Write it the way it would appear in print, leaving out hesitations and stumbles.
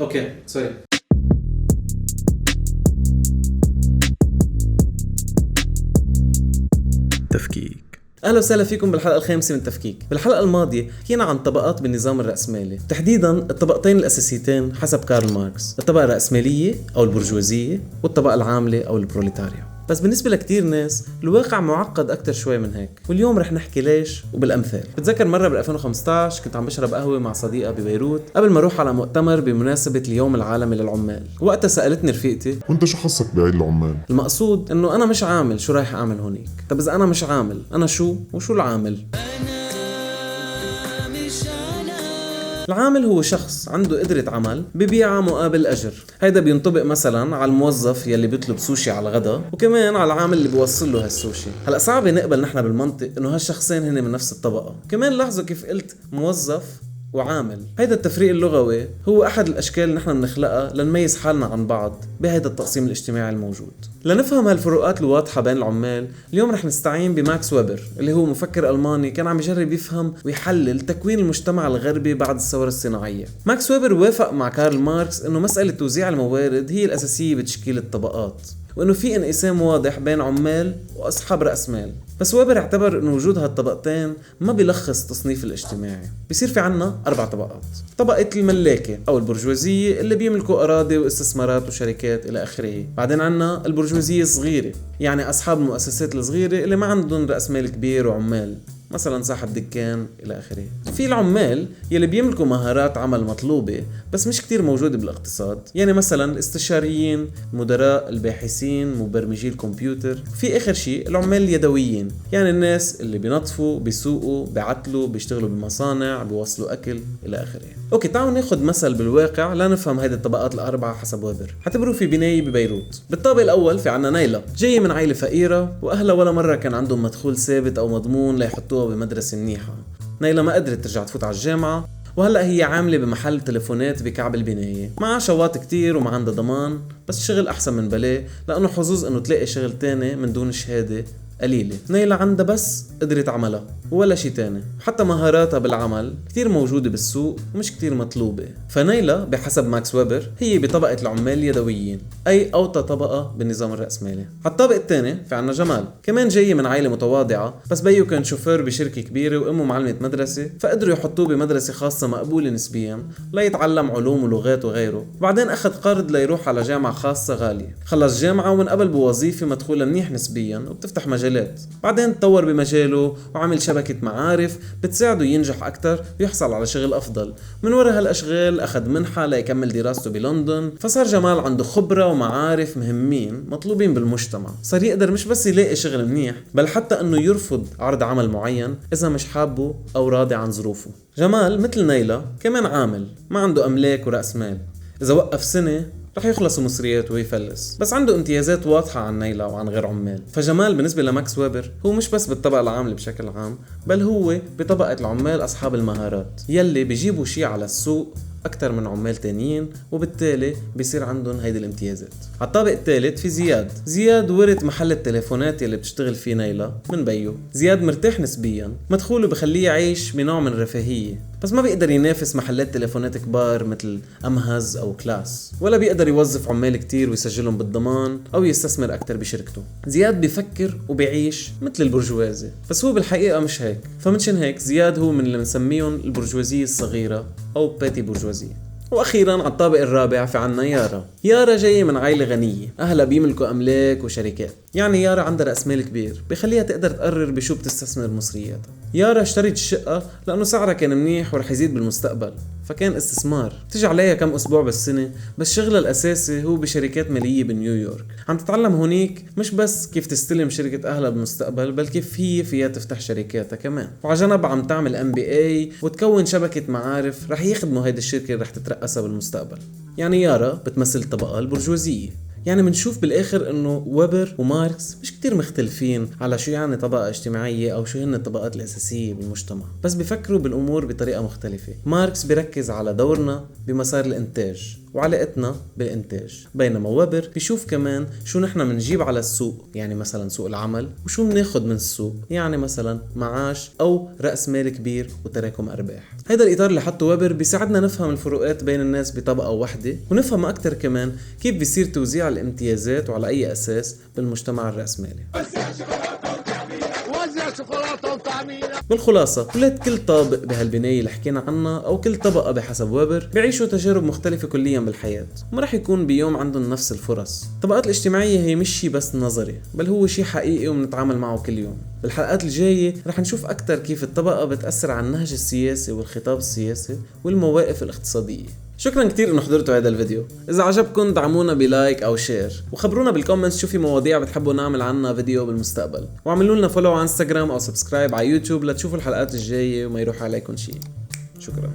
اوكي سوري. تفكيك. اهلا وسهلا فيكم بالحلقه الخامسه من تفكيك. بالحلقه الماضيه حكينا عن طبقات بالنظام الرأسمالي، تحديدا الطبقتين الاساسيتين حسب كارل ماركس، الطبقه الرأسماليه او البرجوازيه والطبقه العامله او البروليتاريا. بس بالنسبه لكتير ناس الواقع معقد اكتر شوي من هيك، واليوم رح نحكي ليش وبالامثال. بتذكر مره بال 2015 كنت عم بشرب قهوه مع صديقه ببيروت قبل ما اروح على مؤتمر بمناسبه اليوم العالمي للعمال. وقتها سالتني رفيقتي، وانت شو حصك بعيد العمال؟ المقصود انه انا مش عامل، شو رايح اعمل هونيك؟ طب اذا انا مش عامل، انا شو وشو العامل؟ العامل هو شخص عنده قدرة عمل ببيعها مقابل أجر. هيدا بينطبق مثلا على الموظف يلي بيطلب سوشي على الغداء، وكمان على العامل اللي بيوصل له هالسوشي. هلا صعب نقبل نحن بالمنطق انه هالشخصين هن من نفس الطبقة. كمان لاحظوا كيف قلت موظف وعامل. هيدا التفريق اللغوي هو أحد الأشكال اللي نحن بنخلقها لنميز حالنا عن بعض بهيدا التقسيم الاجتماعي الموجود. لنفهم هالفروقات الواضحة بين العمال، اليوم رح نستعين بماكس ويبر اللي هو مفكر ألماني كان عم يجرب يفهم ويحلل تكوين المجتمع الغربي بعد الثورة الصناعية. ماكس ويبر وافق مع كارل ماركس إنه مسألة توزيع الموارد هي الأساسية بتشكيل الطبقات، وإنه في انقسام واضح بين عمال وأصحاب رأس مال. بس ويبر اعتبر إنه وجود هالطبقتين ما بيلخص التصنيف الاجتماعي. بيصير في عنا 4 طبقات: طبقة الملاكة أو البرجوازية اللي بيملكوا أراضي واستثمارات وشركات إلى آخره. بعدين عنا البرجوازية الصغيرة، يعني أصحاب المؤسسات الصغيرة اللي ما عندهم رأس مال كبير وعمال، مثلا صاحب دكان إلى آخره. في العمال يلي بيملكوا مهارات عمل مطلوبة بس مش كتير موجودة بالاقتصاد، يعني مثلا الاستشاريين، مدراء، الباحثين، مبرمجي الكمبيوتر. في آخر شيء العمال اليدويين، يعني الناس اللي بينظفوا، بيسوقوا، بيعتلوا، بيشتغلوا بمصانع، بيوصلوا أكل إلى آخره. أوكي، تعالوا ناخد مثل بالواقع لنفهم هيدي الطبقات الأربعة حسب ويبر. اعتبروا في بناية ببيروت. بالطابق الأول في عنا نايلة، جاية من عائلة فقيرة وأهلها ولا مرة كان عندهم مدخول ثابت أو مضمون ليحطوها بمدرسة منيحة. نايلة ما قدرت ترجع تفوت على الجامعة، وهلأ هي عاملة بمحل تليفونات بكعب البناية، معها شواط كتير وما عندها ضمان، بس شغل أحسن من بلاه لأنه حظوظ إنه تلاقي شغل تاني من دون شهادة قليلة. نايلة عندها بس قدرة عملها ولا شي تاني، حتى مهاراتها بالعمل كتير موجودة بالسوق ومش كتير مطلوبة. فنايلة بحسب ماكس ويبر هي بطبقة العمال اليدويين، أي أوطى طبقة بالنظام الرأسمالي. على الطابق الثاني في عنا جمال، كمان جاي من عائلة متواضعة، بس بيو كان شوفير بشركة كبيرة وأمه معلمة مدرسة، فقدروا يحطوه بمدرسة خاصة مقبولة نسبيا ليتعلم علوم ولغات وغيره. بعدين أخذ قرض ليروح على جامعة خاصة غالية، خلص جامعة وانقبل بوظيفة مدخولها منيح نسبيا وبتفتح مجالات. بعدين تطور بمجاله وعمل شبكة معارف بتساعده ينجح أكتر ويحصل على شغل أفضل. من وراء هالأشغال أخذ منحة ليكمل دراسته بلندن، فصار جمال عنده خبرة ومعارف مهمين مطلوبين بالمجتمع. صار يقدر مش بس يلاقي شغل منيح، بل حتى أنه يرفض عرض عمل معين إذا مش حابه أو راضي عن ظروفه. جمال مثل نايلة كمان عامل، ما عنده أملاك ورأس مال، إذا وقف سنة رح يخلصوا مصرياته ويفلس، بس عنده امتيازات واضحة عن نايلة وعن غير عمال. فجمال بالنسبة لماكس ويبر هو مش بس بالطبقة العاملة بشكل عام، بل هو بطبقة العمال أصحاب المهارات يلي بيجيبوا شي على السوق أكتر من عمال تانيين، وبالتالي بيصير عندهم هيدي الامتيازات. على الطابق الثالث في زياد ورث محل التليفونات يلي بتشتغل فيه نايلة من بيو. زياد مرتاح نسبيا، مدخوله بخليه يعيش بنوع من الرفاهية، بس ما بيقدر ينافس محلات تليفونات كبار مثل أمهز أو كلاس، ولا بيقدر يوظف عمال كتير ويسجلهم بالضمان أو يستثمر أكتر بشركته. زياد بيفكر وبيعيش مثل البرجوازي، بس هو بالحقيقة مش هيك. فمنشان هيك زياد هو من اللي بنسميهم البرجوازية الصغيرة أو باتي برجوازية. واخيرا على الطابق الرابع في عنا يارا جاية من عائلة غنية، اهلها بيملكوا املاك وشركات، يعني يارا عندها راس مال كبير بخليها تقدر تقرر بشو بتستثمر مصرياتها. يارا اشترت الشقة لانه سعرها كان منيح ورح يزيد بالمستقبل، فكان استثمار. تيجي عليها كم اسبوع بالسنة، بس شغلها الاساسي هو بشركات مالية بنيويورك. عم تتعلم هونيك مش بس كيف تستلم شركة اهلها بالمستقبل، بل كيف هي فيها تفتح شركاتها كمان. وعلى جنب عم تعمل MBA وتكون شبكة معارف رح يخدموا هيدي الشركة اللي رح تترأسها بالمستقبل. يعني يارا بتمثل الطبقة البرجوازية. يعني منشوف بالاخر انه ويبر وماركس مش كتير مختلفين على شو يعني طبقة اجتماعية او شو هن الطبقات الاساسية بالمجتمع، بس بيفكروا بالامور بطريقة مختلفة. ماركس بيركز على دورنا بمسار الانتاج، وعلاقتنا بالإنتاج. بينما ويبر بيشوف كمان شو نحن منجيب على السوق، يعني مثلا سوق العمل، وشو مناخد من السوق، يعني مثلا معاش أو رأس مال كبير وتراكم أرباح. هيدا الإطار اللي حطه ويبر بيساعدنا نفهم الفروقات بين الناس بطبقة واحدة، ونفهم أكتر كمان كيف بيصير توزيع الامتيازات وعلى أي أساس بالمجتمع الرأسمالي. بالخلاصة ولاد كل طابق بهالبناية اللي حكينا عنها أو كل طبقة بحسب ويبر بيعيشوا تجارب مختلفة كليا بالحياة، وما رح يكون بيوم عندهم نفس الفرص. الطبقات الاجتماعية هي مش شي بس نظري، بل هو شي حقيقي ومنتعامل معه كل يوم. بالحلقات الجاية رح نشوف أكتر كيف الطبقة بتأثر على النهج السياسي والخطاب السياسي والمواقف الاقتصادية. شكرا كتير انه حضرتوا هذا الفيديو. اذا عجبكم دعمونا بلايك او شير، وخبرونا بالكومنتس شو في مواضيع بتحبوا نعمل عنها فيديو بالمستقبل، واعملوا لنا فولو على انستغرام او سبسكرايب على يوتيوب لتشوفوا الحلقات الجاية وما يروح عليكم شيء. شكرا.